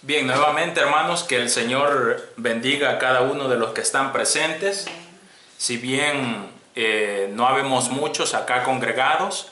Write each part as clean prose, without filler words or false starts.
Bien, nuevamente hermanos, que el Señor bendiga a cada uno de los que están presentes. Si bien no habemos muchos acá congregados,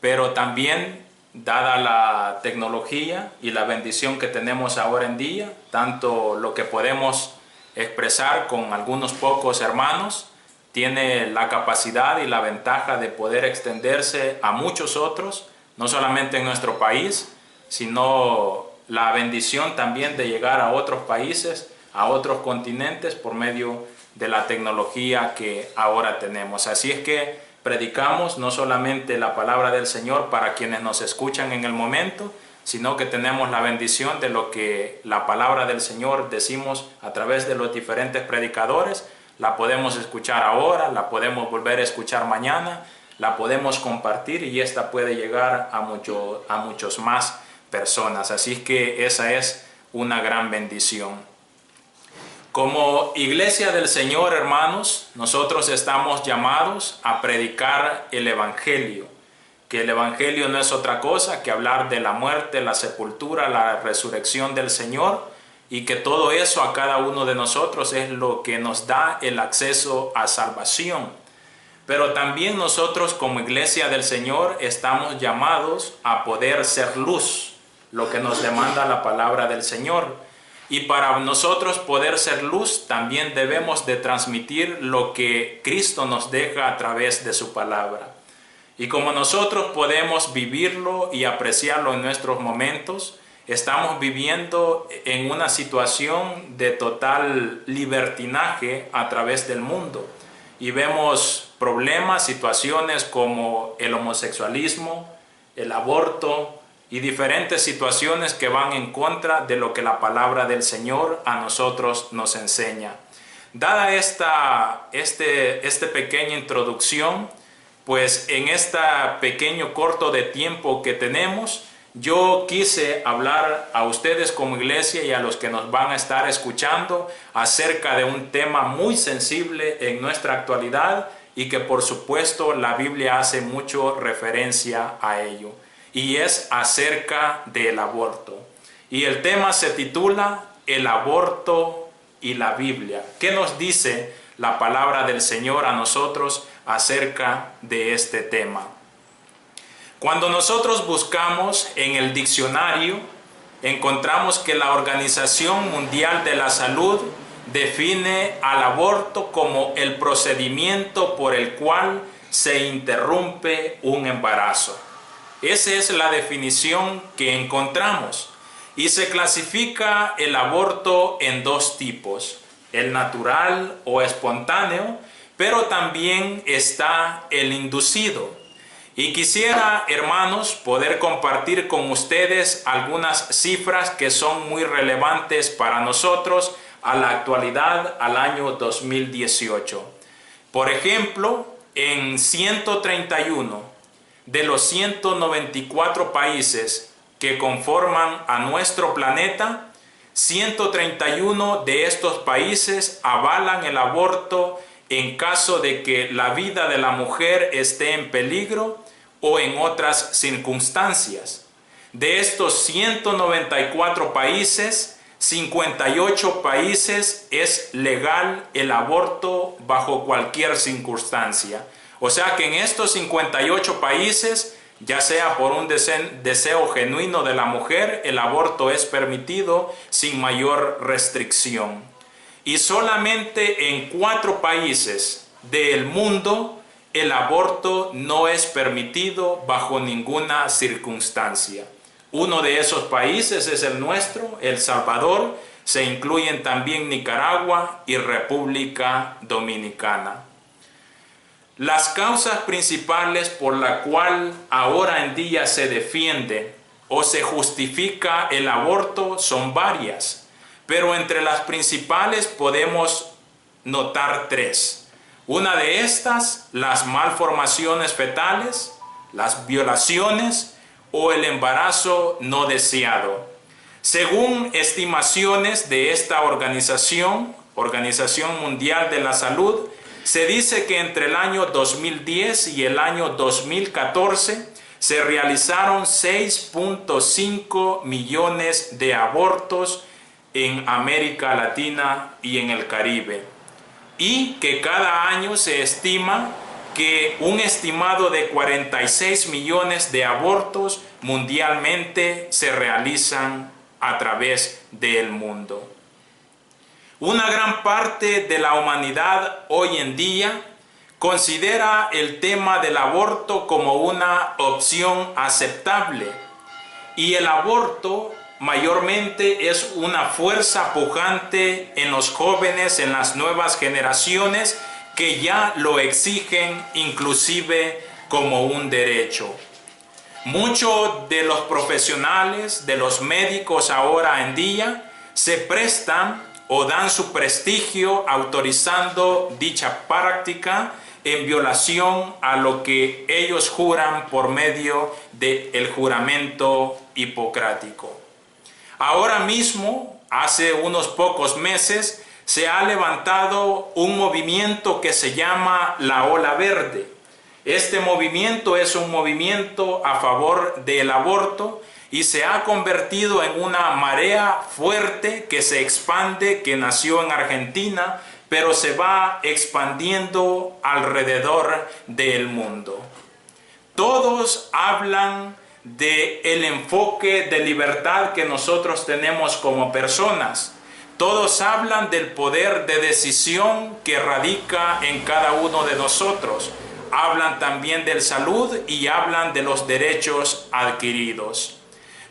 pero también dada la tecnología y la bendición que tenemos ahora en día, tanto lo que podemos expresar con algunos pocos hermanos, tiene la capacidad y la ventaja de poder extenderse a muchos otros, no solamente en nuestro país, sino la bendición también de llegar a otros países, a otros continentes por medio de la tecnología que ahora tenemos. Así es que predicamos no solamente la palabra del Señor para quienes nos escuchan en el momento, sino que tenemos la bendición de lo que la palabra del Señor decimos a través de los diferentes predicadores. La podemos escuchar ahora, la podemos volver a escuchar mañana, la podemos compartir y esta puede llegar a muchos más personas. Así es que esa es una gran bendición. Como iglesia del Señor, hermanos, nosotros estamos llamados a predicar el Evangelio, que el Evangelio no es otra cosa que hablar de la muerte, la sepultura, la resurrección del Señor, y que todo eso a cada uno de nosotros es lo que nos da el acceso a salvación. Pero también nosotros como iglesia del Señor estamos llamados a poder ser luz, lo que nos demanda la palabra del Señor. Y para nosotros poder ser luz, también debemos de transmitir lo que Cristo nos deja a través de su palabra. Y como nosotros podemos vivirlo y apreciarlo en nuestros momentos, estamos viviendo en una situación de total libertinaje a través del mundo. Y vemos problemas, situaciones como el homosexualismo, el aborto, y diferentes situaciones que van en contra de lo que la palabra del Señor a nosotros nos enseña. Dada esta pequeña introducción, pues en este pequeño corto de tiempo que tenemos, yo quise hablar a ustedes como iglesia y a los que nos van a estar escuchando acerca de un tema muy sensible en nuestra actualidad y que por supuesto la Biblia hace mucho referencia a ello. Y es acerca del aborto. Y el tema se titula El aborto y la Biblia. ¿Qué nos dice la palabra del Señor a nosotros acerca de este tema? Cuando nosotros buscamos en el diccionario, encontramos que la Organización Mundial de la Salud define al aborto como el procedimiento por el cual se interrumpe un embarazo. Esa es la definición que encontramos y se clasifica el aborto en dos tipos, el natural o espontáneo, pero también está el inducido. Y quisiera, hermanos, poder compartir con ustedes algunas cifras que son muy relevantes para nosotros a la actualidad, al año 2018. Por ejemplo, en 131 de los 194 países que conforman a nuestro planeta, 131 de estos países avalan el aborto en caso de que la vida de la mujer esté en peligro o en otras circunstancias. De estos 194 países, 58 países es legal el aborto bajo cualquier circunstancia. O sea que en estos 58 países, ya sea por un deseo genuino de la mujer, el aborto es permitido sin mayor restricción. Y solamente en 4 países del mundo, el aborto no es permitido bajo ninguna circunstancia. Uno de esos países es el nuestro, El Salvador. Se incluyen también Nicaragua y República Dominicana. Las causas principales por la cual ahora en día se defiende o se justifica el aborto son varias, pero entre las principales podemos notar 3. Una de estas, las malformaciones fetales, las violaciones o el embarazo no deseado. Según estimaciones de esta Organización Mundial de la Salud, se dice que entre el año 2010 y el año 2014 se realizaron 6.5 millones de abortos en América Latina y en el Caribe, y que cada año se estima que un estimado de 46 millones de abortos mundialmente se realizan a través del mundo. Una gran parte de la humanidad hoy en día considera el tema del aborto como una opción aceptable, y el aborto mayormente es una fuerza pujante en los jóvenes, en las nuevas generaciones, que ya lo exigen inclusive como un derecho. Muchos de los profesionales, de los médicos ahora en día, se prestan o dan su prestigio autorizando dicha práctica en violación a lo que ellos juran por medio del juramento hipocrático. Ahora mismo, hace unos pocos meses, se ha levantado un movimiento que se llama la Ola Verde. Este movimiento es un movimiento a favor del aborto y se ha convertido en una marea fuerte que se expande, que nació en Argentina, pero se va expandiendo alrededor del mundo. Todos hablan del enfoque de libertad que nosotros tenemos como personas. Todos hablan del poder de decisión que radica en cada uno de nosotros. Hablan también de salud y hablan de los derechos adquiridos.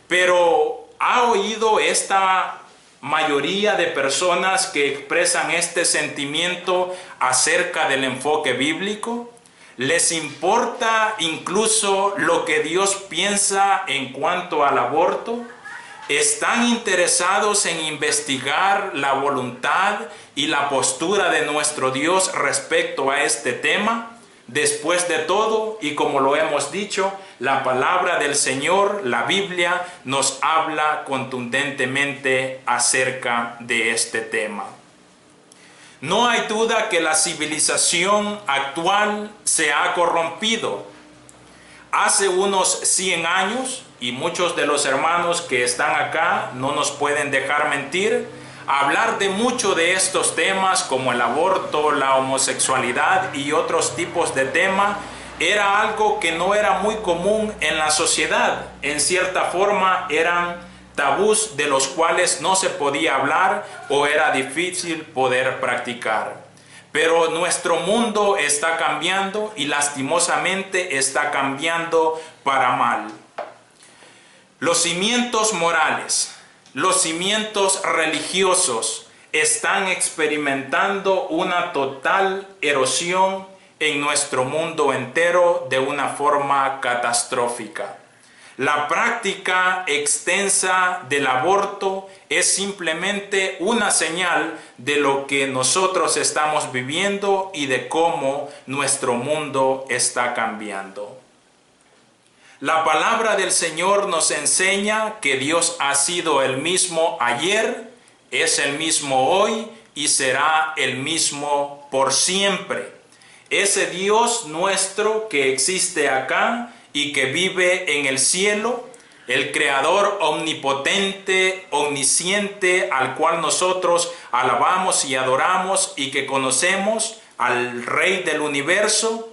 Pero ¿ha oído esta mayoría de personas que expresan este sentimiento acerca del enfoque bíblico? ¿Les importa incluso lo que Dios piensa en cuanto al aborto? ¿Están interesados en investigar la voluntad y la postura de nuestro Dios respecto a este tema? Después de todo, y como lo hemos dicho, la palabra del Señor, la Biblia, nos habla contundentemente acerca de este tema. No hay duda que la civilización actual se ha corrompido. Hace unos 100 años, y muchos de los hermanos que están acá no nos pueden dejar mentir, hablar de mucho de estos temas como el aborto, la homosexualidad y otros tipos de temas era algo que no era muy común en la sociedad. En cierta forma eran tabús de los cuales no se podía hablar o era difícil poder practicar. Pero nuestro mundo está cambiando y lastimosamente está cambiando para mal. Los cimientos morales, los cimientos religiosos están experimentando una total erosión en nuestro mundo entero de una forma catastrófica. La práctica extensa del aborto es simplemente una señal de lo que nosotros estamos viviendo y de cómo nuestro mundo está cambiando. La palabra del Señor nos enseña que Dios ha sido el mismo ayer, es el mismo hoy y será el mismo por siempre. Ese Dios nuestro que existe acá y que vive en el cielo, el Creador omnipotente, omnisciente, al cual nosotros alabamos y adoramos y que conocemos, al Rey del universo,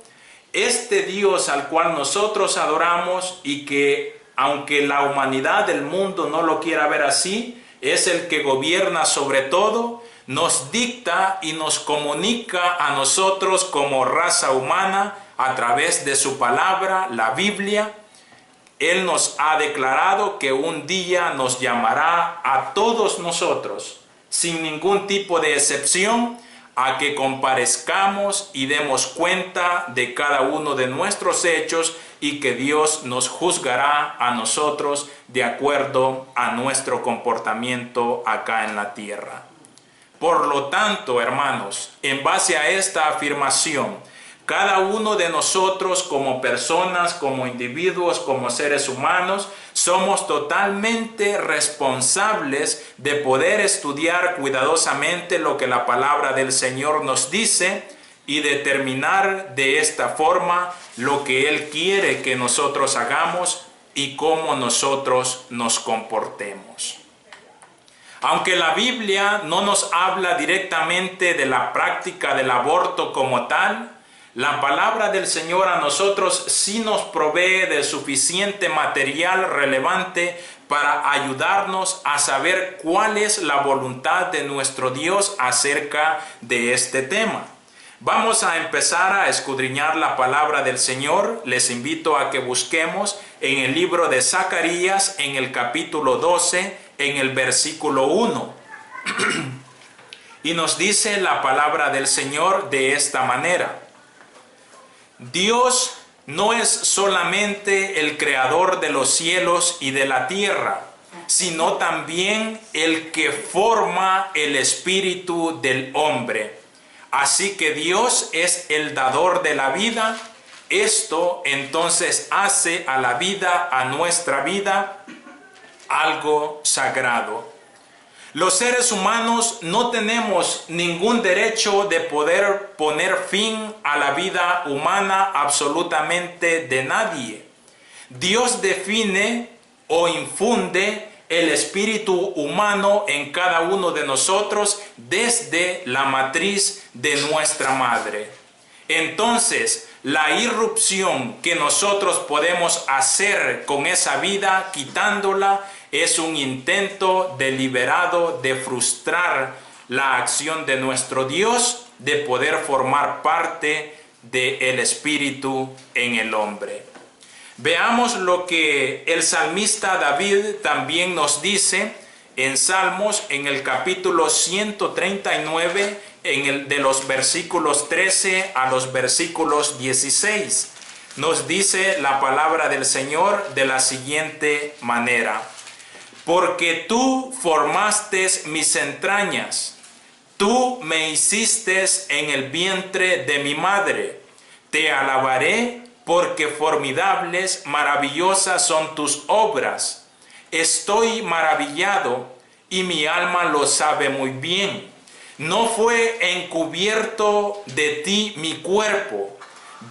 este Dios al cual nosotros adoramos y que, aunque la humanidad del mundo no lo quiera ver así, es el que gobierna sobre todo, nos dicta y nos comunica a nosotros como raza humana a través de su palabra, la Biblia. Él nos ha declarado que un día nos llamará a todos nosotros, sin ningún tipo de excepción, a que comparezcamos y demos cuenta de cada uno de nuestros hechos y que Dios nos juzgará a nosotros de acuerdo a nuestro comportamiento acá en la tierra. Por lo tanto, hermanos, en base a esta afirmación, cada uno de nosotros como personas, como individuos, como seres humanos, somos totalmente responsables de poder estudiar cuidadosamente lo que la palabra del Señor nos dice y determinar de esta forma lo que Él quiere que nosotros hagamos y cómo nosotros nos comportemos. Aunque la Biblia no nos habla directamente de la práctica del aborto como tal, la palabra del Señor a nosotros sí nos provee de suficiente material relevante para ayudarnos a saber cuál es la voluntad de nuestro Dios acerca de este tema. Vamos a empezar a escudriñar la palabra del Señor. Les invito a que busquemos en el libro de Zacarías, en el capítulo 12, en el versículo 1. Y nos dice la palabra del Señor de esta manera: Dios no es solamente el creador de los cielos y de la tierra, sino también el que forma el espíritu del hombre. Así que Dios es el dador de la vida. Esto entonces hace a la vida, a nuestra vida, algo sagrado. Los seres humanos no tenemos ningún derecho de poder poner fin a la vida humana absolutamente de nadie. Dios define o infunde el espíritu humano en cada uno de nosotros desde la matriz de nuestra madre. Entonces, la irrupción que nosotros podemos hacer con esa vida, quitándola, es un intento deliberado de frustrar la acción de nuestro Dios de poder formar parte del espíritu en el hombre. Veamos lo que el salmista David también nos dice en Salmos, en el capítulo 139, de los versículos 13 a los versículos 16. Nos dice la palabra del Señor de la siguiente manera: Porque tú formaste mis entrañas, tú me hiciste en el vientre de mi madre. Te alabaré, porque formidables, maravillosas son tus obras. Estoy maravillado, y mi alma lo sabe muy bien. No fue encubierto de ti mi cuerpo,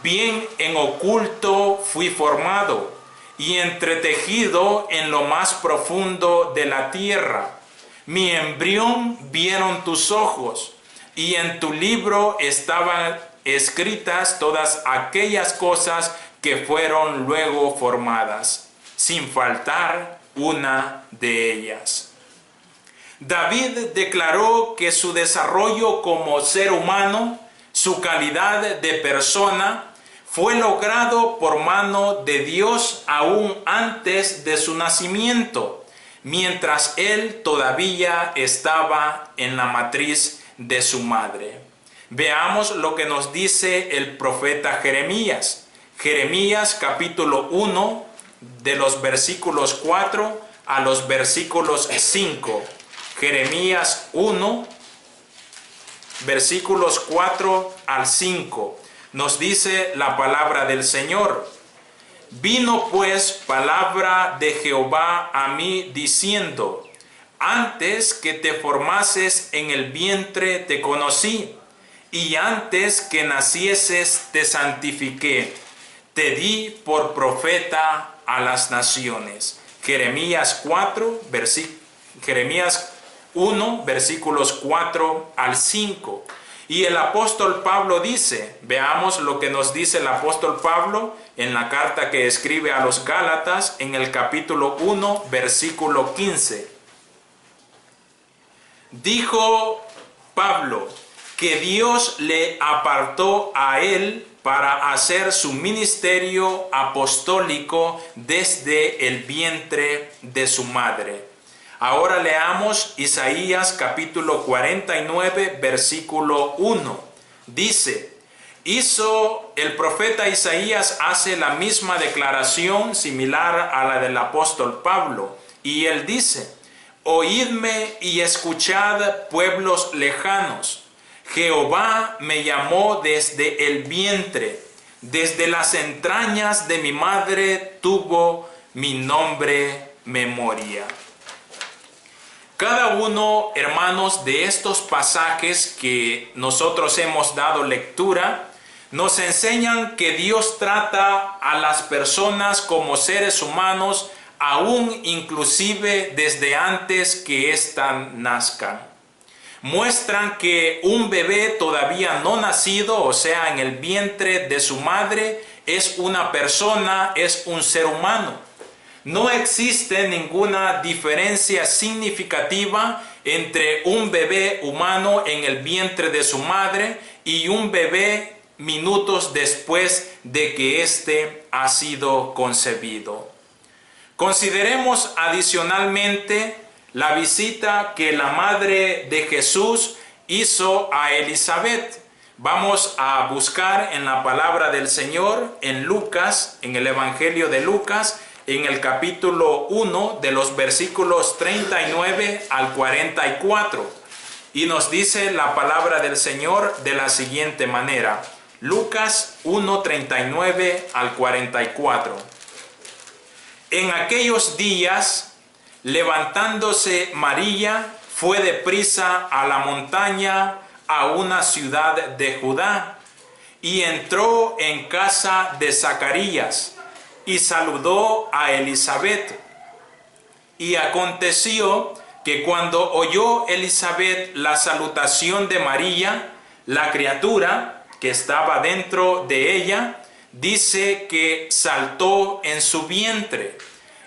bien en oculto fui formado y entretejido en lo más profundo de la tierra. Mi embrión vieron tus ojos, y en tu libro estaban escritas todas aquellas cosas que fueron luego formadas, sin faltar una de ellas. David declaró que su desarrollo como ser humano, su calidad de persona, fue logrado por mano de Dios aún antes de su nacimiento, mientras él todavía estaba en la matriz de su madre. Veamos lo que nos dice el profeta Jeremías. Jeremías capítulo 1, de los versículos 4 a los versículos 5. Jeremías 1, versículos 4 al 5. Nos dice la palabra del Señor: Vino pues palabra de Jehová a mí diciendo: Antes que te formases en el vientre te conocí, y antes que nacieses te santifiqué, te di por profeta a las naciones. Jeremías 1, versículos 4 al 5. Y el apóstol Pablo dice, veamos lo que nos dice el apóstol Pablo en la carta que escribe a los Gálatas, en el capítulo 1, versículo 15. Dijo Pablo que Dios le apartó a él para hacer su ministerio apostólico desde el vientre de su madre. Ahora leamos Isaías capítulo 49, versículo 1. Dice, el profeta Isaías hace la misma declaración similar a la del apóstol Pablo. Y él dice, Oídme y escuchad, pueblos lejanos. Jehová me llamó desde el vientre, desde las entrañas de mi madre tuvo mi nombre memoria. Cada uno, hermanos, de estos pasajes que nosotros hemos dado lectura, nos enseñan que Dios trata a las personas como seres humanos aún inclusive desde antes que ésta nazca. Muestran que un bebé todavía no nacido, o sea, en el vientre de su madre, es una persona, es un ser humano. No existe ninguna diferencia significativa entre un bebé humano en el vientre de su madre y un bebé minutos después de que éste ha sido concebido. Consideremos adicionalmente la visita que la madre de Jesús hizo a Elizabeth. Vamos a buscar en la palabra del Señor, en Lucas, en el Evangelio de Lucas, en el capítulo 1, de los versículos 39 al 44. Y nos dice la palabra del Señor de la siguiente manera. Lucas 1, 39 al 44. En aquellos días, levantándose María, fue deprisa a la montaña, a una ciudad de Judá, y entró en casa de Zacarías, y saludó a Elizabeth. Y aconteció que cuando oyó Elizabeth la salutación de María, la criatura que estaba dentro de ella, dice que saltó en su vientre.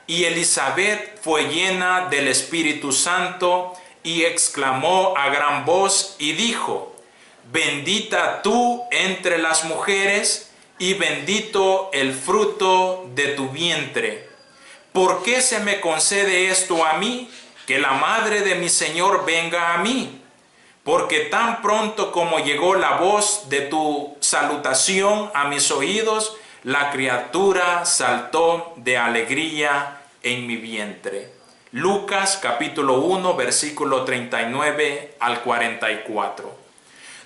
Y Elizabeth fue llena del Espíritu Santo y exclamó a gran voz y dijo: bendita tú entre las mujeres y bendito el fruto de tu vientre. ¿Por qué se me concede esto a mí, que la madre de mi Señor venga a mí? Porque tan pronto como llegó la voz de tu salutación a mis oídos, la criatura saltó de alegría en mi vientre. Lucas capítulo 1, versículo 39 al 44.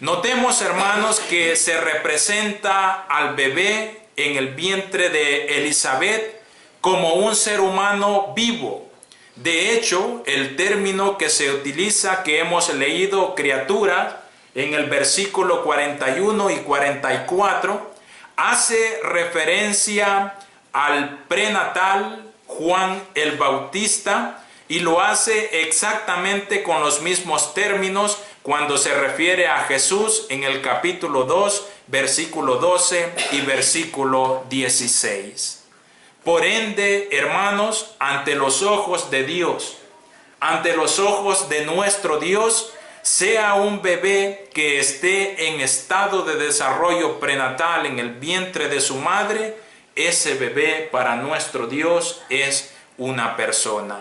Notemos, hermanos, que se representa al bebé en el vientre de Elizabeth como un ser humano vivo. De hecho, el término que se utiliza, que hemos leído, criatura, en el versículo 41 y 44, hace referencia al prenatal Juan el Bautista, y lo hace exactamente con los mismos términos cuando se refiere a Jesús en el capítulo 2, versículo 12 y versículo 16. Por ende, hermanos, ante los ojos de Dios, ante los ojos de nuestro Dios, sea un bebé que esté en estado de desarrollo prenatal en el vientre de su madre, ese bebé para nuestro Dios es una persona.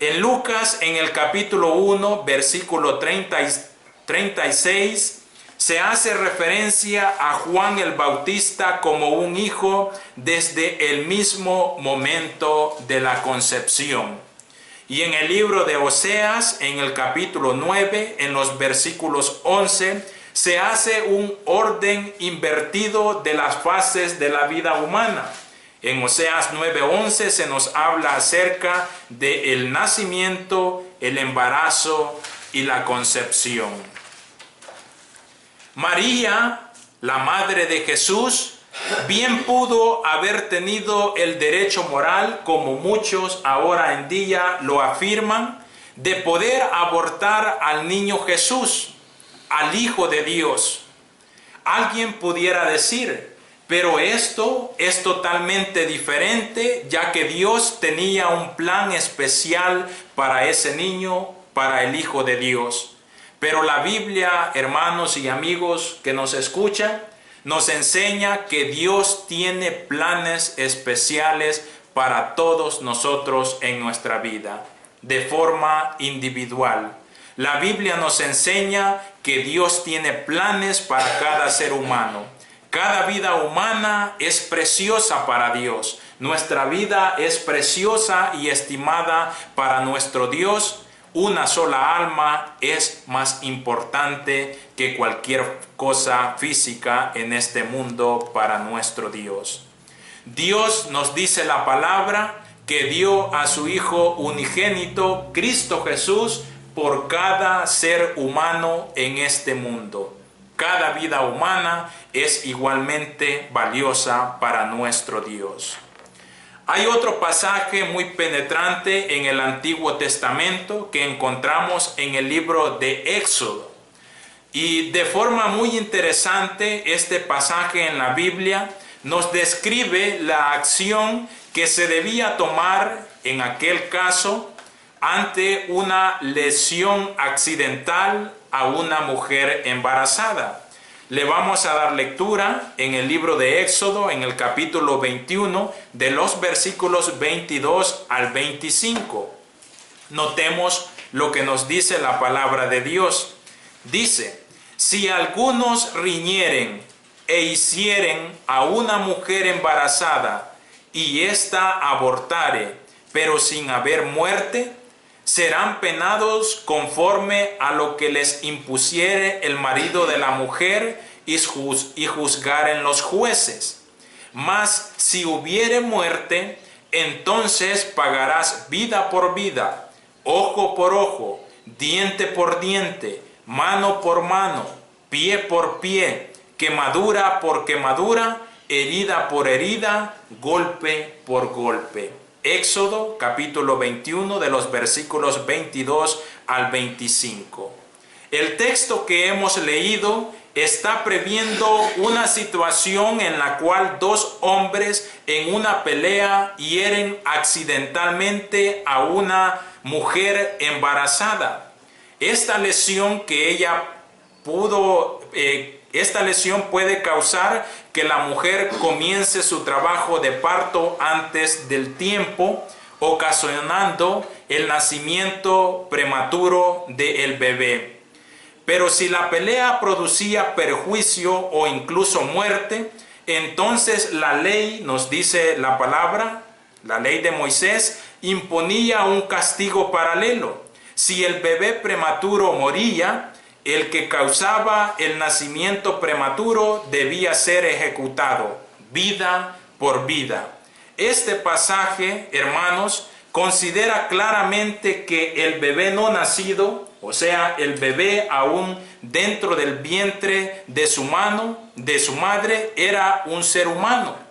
En Lucas, en el capítulo 1, versículo 36, se hace referencia a Juan el Bautista como un hijo desde el mismo momento de la concepción. Y en el libro de Oseas, en el capítulo 9, en los versículos 11, se hace un orden invertido de las fases de la vida humana. En Oseas 9:11 se nos habla acerca del nacimiento, el embarazo y la concepción. María, la madre de Jesús, bien pudo haber tenido el derecho moral, como muchos ahora en día lo afirman, de poder abortar al niño Jesús, al Hijo de Dios. Alguien pudiera decir, pero esto es totalmente diferente, ya que Dios tenía un plan especial para ese niño, para el Hijo de Dios. Pero la Biblia, hermanos y amigos que nos escuchan, nos enseña que Dios tiene planes especiales para todos nosotros en nuestra vida, de forma individual. La Biblia nos enseña que Dios tiene planes para cada ser humano. Cada vida humana es preciosa para Dios. Nuestra vida es preciosa y estimada para nuestro Dios. Una sola alma es más importante que cualquier cosa física en este mundo para nuestro Dios. Dios, nos dice la palabra, que dio a su Hijo unigénito, Cristo Jesús, por cada ser humano en este mundo. Cada vida humana es igualmente valiosa para nuestro Dios. Hay otro pasaje muy penetrante en el Antiguo Testamento que encontramos en el libro de Éxodo. Y de forma muy interesante, este pasaje en la Biblia nos describe la acción que se debía tomar en aquel caso ante una lesión accidental a una mujer embarazada. Le vamos a dar lectura en el libro de Éxodo, en el capítulo 21, de los versículos 22 al 25. Notemos lo que nos dice la palabra de Dios. Dice: si algunos riñeren e hicieren a una mujer embarazada, y ésta abortare, pero sin haber muerte, serán penados conforme a lo que les impusiere el marido de la mujer y juzgaren los jueces. Mas si hubiere muerte, entonces pagarás vida por vida, ojo por ojo, diente por diente, mano por mano, pie por pie, quemadura por quemadura, herida por herida, golpe por golpe. Éxodo capítulo 21 de los versículos 22 al 25. El texto que hemos leído está previendo una situación en la cual dos hombres en una pelea hieren accidentalmente a una mujer embarazada. Esta lesión puede causar que la mujer comience su trabajo de parto antes del tiempo, ocasionando el nacimiento prematuro del bebé. Pero si la pelea producía perjuicio o incluso muerte, entonces la ley, nos dice la palabra, la ley de Moisés, imponía un castigo paralelo. Si el bebé prematuro moría, el que causaba el nacimiento prematuro debía ser ejecutado, vida por vida. Este pasaje, hermanos, considera claramente que el bebé no nacido, o sea, el bebé aún dentro del vientre de su madre, era un ser humano.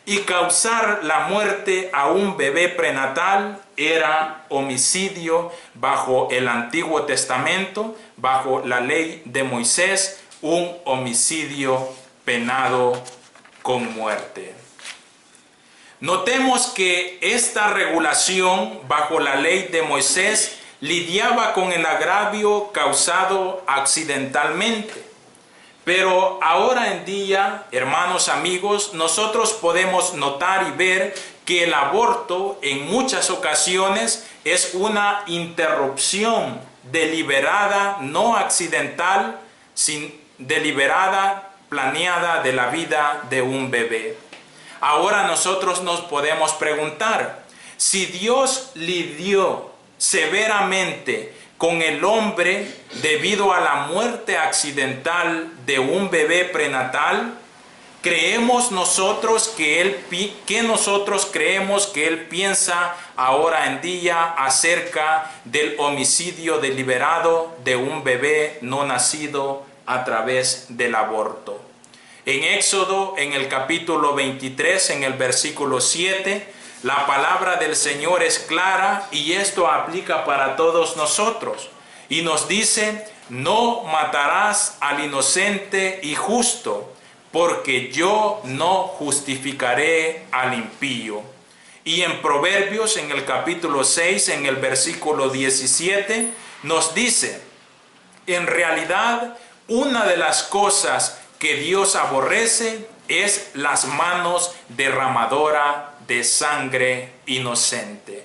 Y causar la muerte a un bebé prenatal era homicidio bajo el Antiguo Testamento, bajo la ley de Moisés, un homicidio penado con muerte. Notemos que esta regulación bajo la ley de Moisés lidiaba con el agravio causado accidentalmente. Pero ahora en día, hermanos, amigos, nosotros podemos notar y ver que el aborto en muchas ocasiones es una interrupción deliberada, no accidental, deliberada, planeada de la vida de un bebé. Ahora nosotros nos podemos preguntar, si Dios lidió severamente con el hombre debido a la muerte accidental de un bebé prenatal, ¿creemos nosotros nosotros creemos que Él piensa ahora en día acerca del homicidio deliberado de un bebé no nacido a través del aborto? En Éxodo, en el capítulo 23, en el versículo 7, la palabra del Señor es clara y esto aplica para todos nosotros. Y nos dice: no matarás al inocente y justo, porque yo no justificaré al impío. Y en Proverbios, en el capítulo 6, en el versículo 17, nos dice: en realidad, una de las cosas que Dios aborrece es las manos derramadoras de sangre inocente.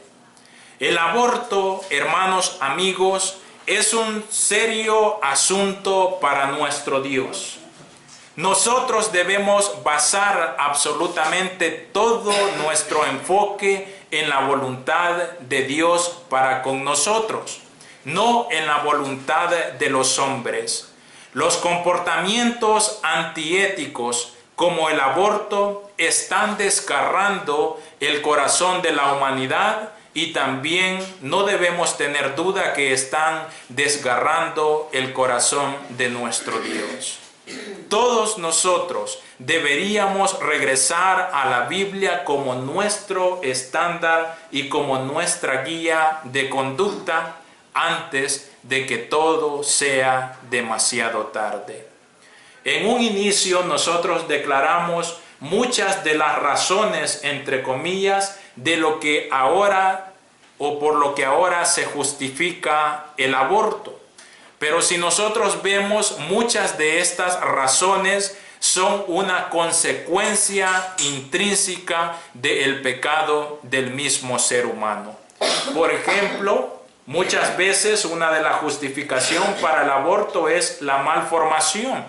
El aborto, hermanos, amigos, es un serio asunto para nuestro Dios. Nosotros debemos basar absolutamente todo nuestro enfoque en la voluntad de Dios para con nosotros, no en la voluntad de los hombres. Los comportamientos antiéticos como el aborto están desgarrando el corazón de la humanidad y también no debemos tener duda que están desgarrando el corazón de nuestro Dios. Todos nosotros deberíamos regresar a la Biblia como nuestro estándar y como nuestra guía de conducta antes de que todo sea demasiado tarde. En un inicio nosotros declaramos muchas de las razones, entre comillas, de lo que ahora o por lo que ahora se justifica el aborto. Pero si nosotros vemos, muchas de estas razones son una consecuencia intrínseca del pecado del mismo ser humano. Por ejemplo, muchas veces una de las justificaciones para el aborto es la malformación.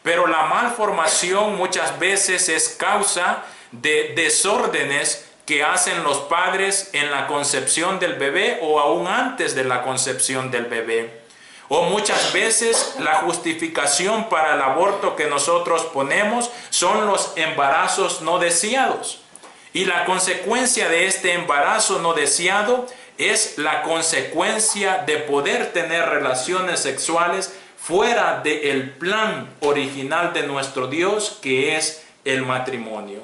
Pero la malformación muchas veces es causa de desórdenes que hacen los padres en la concepción del bebé o aún antes de la concepción del bebé. O muchas veces la justificación para el aborto que nosotros ponemos son los embarazos no deseados. Y la consecuencia de este embarazo no deseado es la consecuencia de poder tener relaciones sexuales fuera del plan original de nuestro Dios, que es el matrimonio.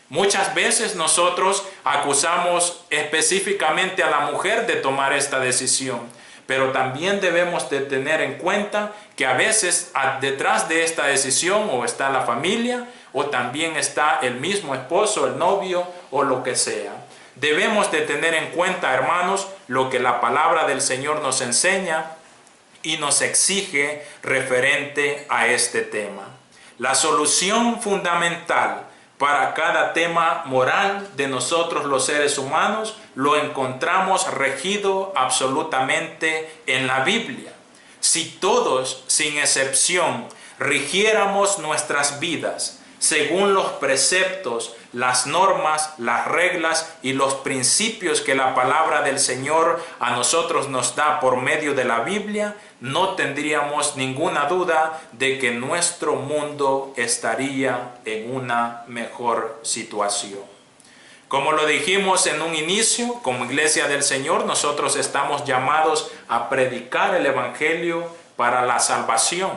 Muchas veces nosotros acusamos específicamente a la mujer de tomar esta decisión, pero también debemos de tener en cuenta que a veces detrás de esta decisión o está la familia o también está el mismo esposo, el novio o lo que sea. Debemos de tener en cuenta, hermanos, lo que la palabra del Señor nos enseña y nos exige referente a este tema. La solución fundamental para cada tema moral de nosotros los seres humanos lo encontramos regido absolutamente en la Biblia. Si todos, sin excepción, rigiéramos nuestras vidas según los preceptos, las normas, las reglas y los principios que la palabra del Señor a nosotros nos da por medio de la Biblia, no tendríamos ninguna duda de que nuestro mundo estaría en una mejor situación. Como lo dijimos en un inicio, como Iglesia del Señor, nosotros estamos llamados a predicar el Evangelio para la salvación.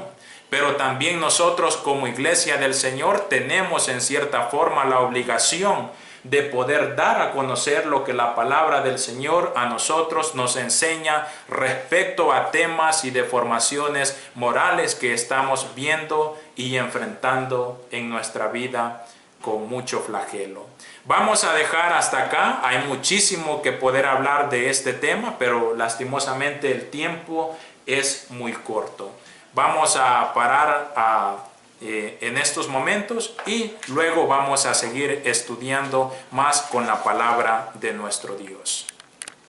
Pero también nosotros como Iglesia del Señor tenemos en cierta forma la obligación de poder dar a conocer lo que la palabra del Señor a nosotros nos enseña respecto a temas y deformaciones morales que estamos viendo y enfrentando en nuestra vida con mucho flagelo. Vamos a dejar hasta acá. Hay muchísimo que poder hablar de este tema, pero lastimosamente el tiempo es muy corto. Vamos a parar en estos momentos y luego vamos a seguir estudiando más con la palabra de nuestro Dios.